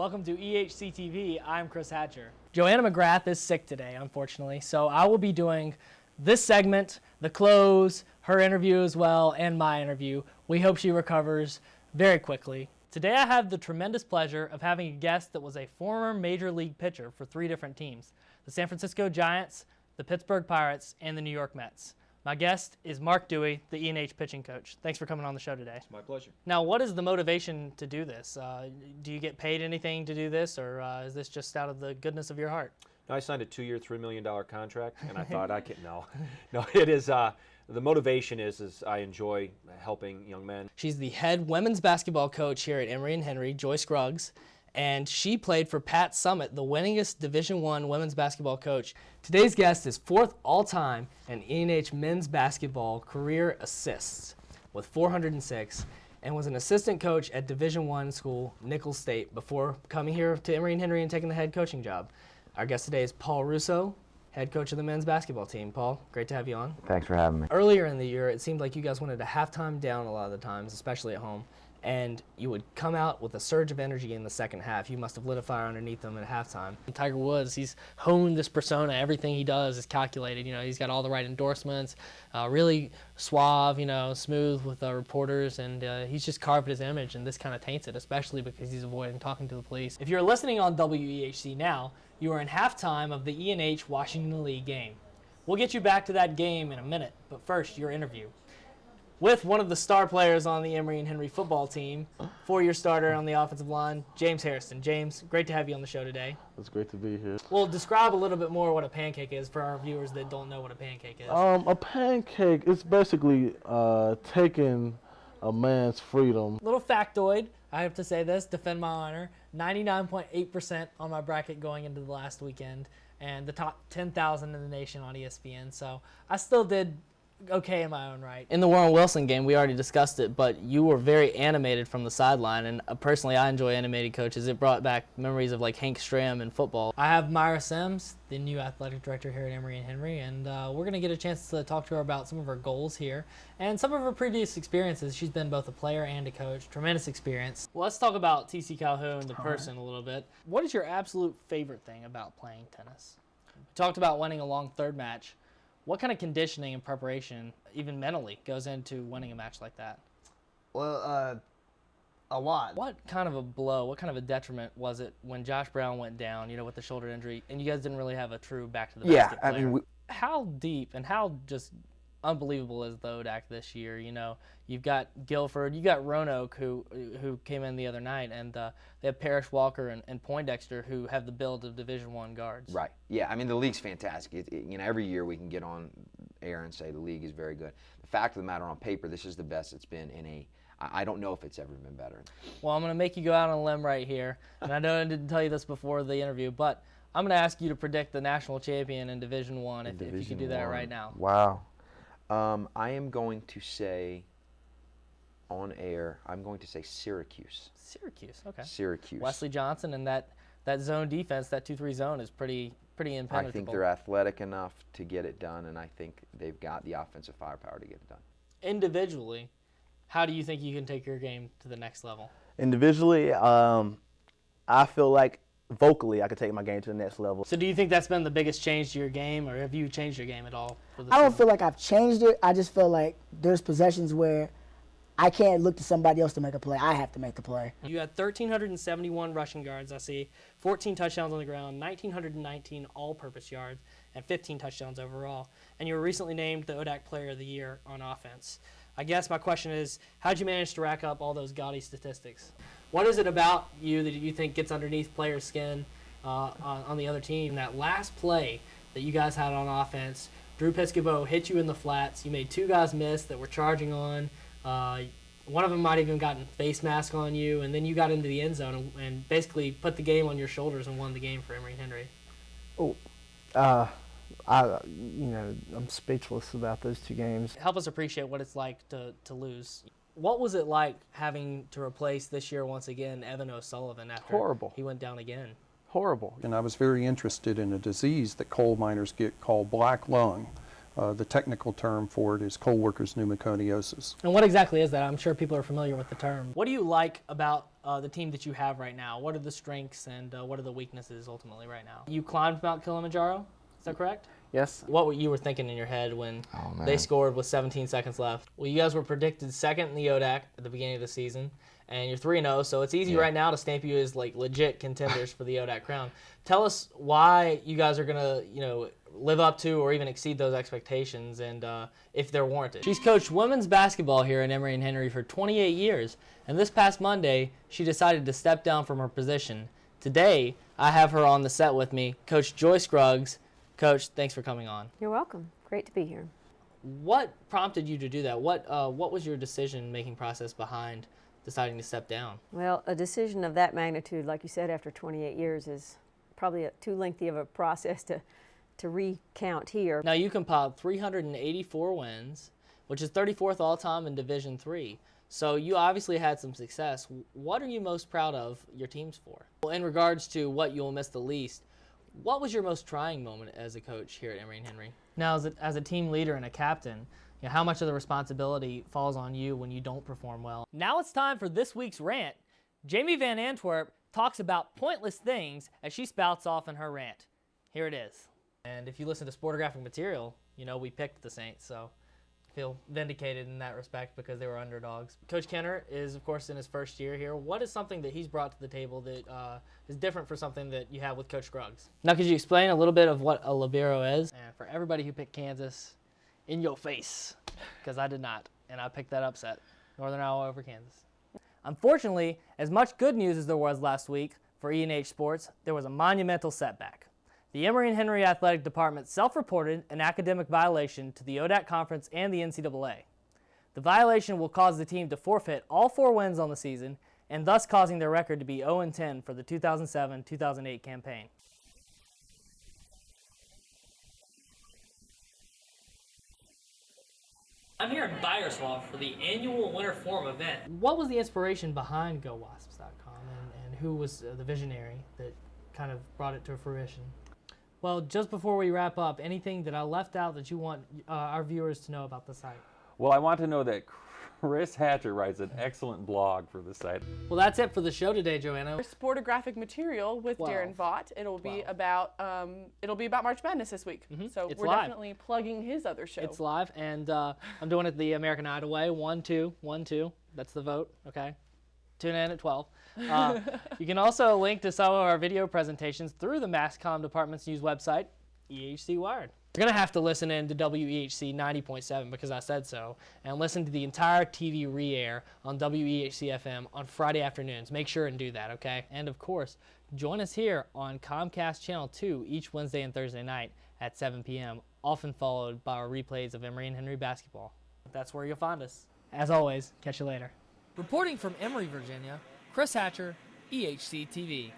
Welcome to EHC-TV. I'm Chris Hatcher. Joanna McGrath is sick today, unfortunately, so I will be doing this segment, the close, her interview as well, and my interview. We hope she recovers very quickly. Today I have the tremendous pleasure of having a guest that was a former Major League pitcher for 3 different teams: the San Francisco Giants, the Pittsburgh Pirates, and the New York Mets. My guest is Mark Dewey, the E&H pitching coach. Thanks for coming on the show today. It's my pleasure. Now, what is the motivation to do this? Do you get paid anything to do this, or is this just out of the goodness of your heart? No, I signed a 2-year, $3 million contract, and I thought I could, no, it is, the motivation is I enjoy helping young men. She's the head women's basketball coach here at Emory & Henry, Joy Scruggs, and she played for Pat Summitt, the winningest Division I women's basketball coach. Today's guest is 4th all-time in E&H men's basketball career assists with 406, and was an assistant coach at Division I school, Nichols State, before coming here to Emory & Henry and taking the head coaching job. Our guest today is Paul Russo, head coach of the men's basketball team. Paul, great to have you on. Thanks for having me. Earlier in the year, it seemed like you guys went into halftime down a lot of the times, especially at home, and you would come out with a surge of energy in the second half. You must have lit a fire underneath them at halftime. Tiger Woods, he's honed this persona. Everything he does is calculated. You know, he's got all the right endorsements, really suave, you know, smooth with reporters, and he's just carved his image, and this kind of taints it, especially because he's avoiding talking to the police. If you're listening on WEHC now, you are in halftime of the E&H Washington League game. We'll get you back to that game in a minute, but first, your interview with one of the star players on the Emory & Henry football team, 4-year starter on the offensive line, James Harrison. James, great to have you on the show today. It's great to be here. Well, describe a little bit more what a pancake is for our viewers that don't know what a pancake is. A pancake is basically taking a man's freedom. Little factoid, I have to say this, defend my honor, 99.8% on my bracket going into the last weekend, and the top 10,000 in the nation on ESPN, so I still did okay in my own right. In the Warren Wilson game, we already discussed it, but you were very animated from the sideline, and personally I enjoy animated coaches. It brought back memories of like Hank Stram in football. I have Myra Sims, the new athletic director here at Emory & Henry, and we're going to get a chance to talk to her about some of her goals here and some of her previous experiences. She's been both a player and a coach. Tremendous experience. Well, let's talk about T.C. Calhoun, the person, a little bit. What is your absolute favorite thing about playing tennis? We talked about winning a long third match. What kind of conditioning and preparation, even mentally, goes into winning a match like that? Well, a lot. What kind of a blow, what kind of a detriment was it when Josh Brown went down, you know, with the shoulder injury, and you guys didn't really have a true back-to-the-basket player? I mean, how deep and how just unbelievable is the ODAC this year? You know, you've got Guilford, you got Roanoke, who came in the other night, and they have Parrish Walker and Poindexter, who have the build of Division I guards. Right. Yeah, I mean, the league's fantastic. You know, every year we can get on air and say the league is very good. The fact of the matter, on paper, this is the best it's been in a – I don't know if it's ever been better. Well, I'm going to make you go out on a limb right here, and I know I didn't tell you this before the interview, but I'm going to ask you to predict the national champion in Division I if you could do that right now. Wow. I am going to say, on air, I'm going to say Syracuse. Syracuse, okay. Syracuse. Wesley Johnson and that zone defense, that 2-3 zone, is pretty impenetrable. I think they're athletic enough to get it done, and I think they've got the offensive firepower to get it done. Individually, how do you think you can take your game to the next level? Individually, I feel like vocally I could take my game to the next level. So do you think that's been the biggest change to your game, or have you changed your game at all? I don't feel like I've changed it. I just feel like there's possessions where I can't look to somebody else to make a play. I have to make the play. You had 1,371 rushing yards, I see, 14 touchdowns on the ground, 1,919 all-purpose yards, and 15 touchdowns overall. And you were recently named the ODAC Player of the Year on offense. I guess my question is, how'd you manage to rack up all those gaudy statistics? What is it about you that you think gets underneath players' skin on the other team? That last play that you guys had on offense, Drew Piscopo hit you in the flats. You made 2 guys miss that were charging on. One of them might have even gotten face mask on you, and then you got into the end zone and basically put the game on your shoulders and won the game for Emory & Henry. I'm speechless about those 2 games. Help us appreciate what it's like to lose. What was it like having to replace this year once again Evan O'Sullivan after he went down again? Horrible. And I was very interested in a disease that coal miners get called black lung. The technical term for it is cold workers pneumoconiosis. And what exactly is that? I'm sure people are familiar with the term. What do you like about the team that you have right now? What are the strengths and what are the weaknesses ultimately right now? You climbed Mount Kilimanjaro, is that correct? Yes. What were you were thinking in your head when they scored with 17 seconds left? Well, you guys were predicted second in the ODAC at the beginning of the season, and you're 3-0, so it's easy right now to stamp you as like legit contenders for the ODAC crown. Tell us why you guys are gonna, live up to or even exceed those expectations, and if they're warranted. She's coached women's basketball here at Emory and Henry for 28 years, and this past Monday, she decided to step down from her position. Today, I have her on the set with me, Coach Joy Scruggs. Coach, thanks for coming on. You're welcome. Great to be here. What prompted you to do that? What was your decision-making process behind deciding to step down? Well, a decision of that magnitude, like you said, after 28 years is probably too lengthy of a process to recount here. Now, you compiled 384 wins, which is 34th all-time in Division III. So you obviously had some success. What are you most proud of your teams for? Well, in regards to what you'll miss the least, what was your most trying moment as a coach here at Emory and Henry? Now, as a team leader and a captain, how much of the responsibility falls on you when you don't perform well? Now it's time for this week's rant. Jamie Van Antwerp talks about pointless things as she spouts off in her rant. Here it is. And if you listen to Sportographic material, we picked the Saints, so I feel vindicated in that respect because they were underdogs. Coach Kenner is, of course, in his first year here. What is something that he's brought to the table that is different for something that you have with Coach Scruggs? Now, could you explain a little bit of what a libero is? And for everybody who picked Kansas, in your face, because I did not, and I picked that upset, Northern Iowa over Kansas. Unfortunately, as much good news as there was last week for E&H Sports, there was a monumental setback. The Emory and Henry Athletic Department self-reported an academic violation to the ODAC Conference and the NCAA. The violation will cause the team to forfeit all 4 wins on the season, and thus causing their record to be 0-10 for the 2007-2008 campaign. I'm here in Beiersdorf for the annual Winter Forum event. What was the inspiration behind GoWasps.com, and who was the visionary that kind of brought it to fruition? Well, just before we wrap up, anything that I left out that you want our viewers to know about the site? Well, I want to know that Chris Hatcher writes an excellent blog for the site. Well, that's it for the show today, Joanna. Sportographic material with Darren Vaught. It'll be about March Madness this week. So It's we're live. Definitely plugging his other show. It's live, and I'm doing it the American Idol way. 1-2, 1-2. That's the vote. Okay. Tune in at 12. You can also link to some of our video presentations through the MassComm Department's news website, EHC Wired. You're going to have to listen in to WEHC 90.7 because I said so, and listen to the entire TV re-air on WEHC FM on Friday afternoons. Make sure and do that, okay? And of course, join us here on Comcast Channel 2 each Wednesday and Thursday night at 7 p.m., often followed by our replays of Emory and Henry basketball. That's where you'll find us. As always, catch you later. Reporting from Emory, Virginia, Chris Hatcher, EHC-TV.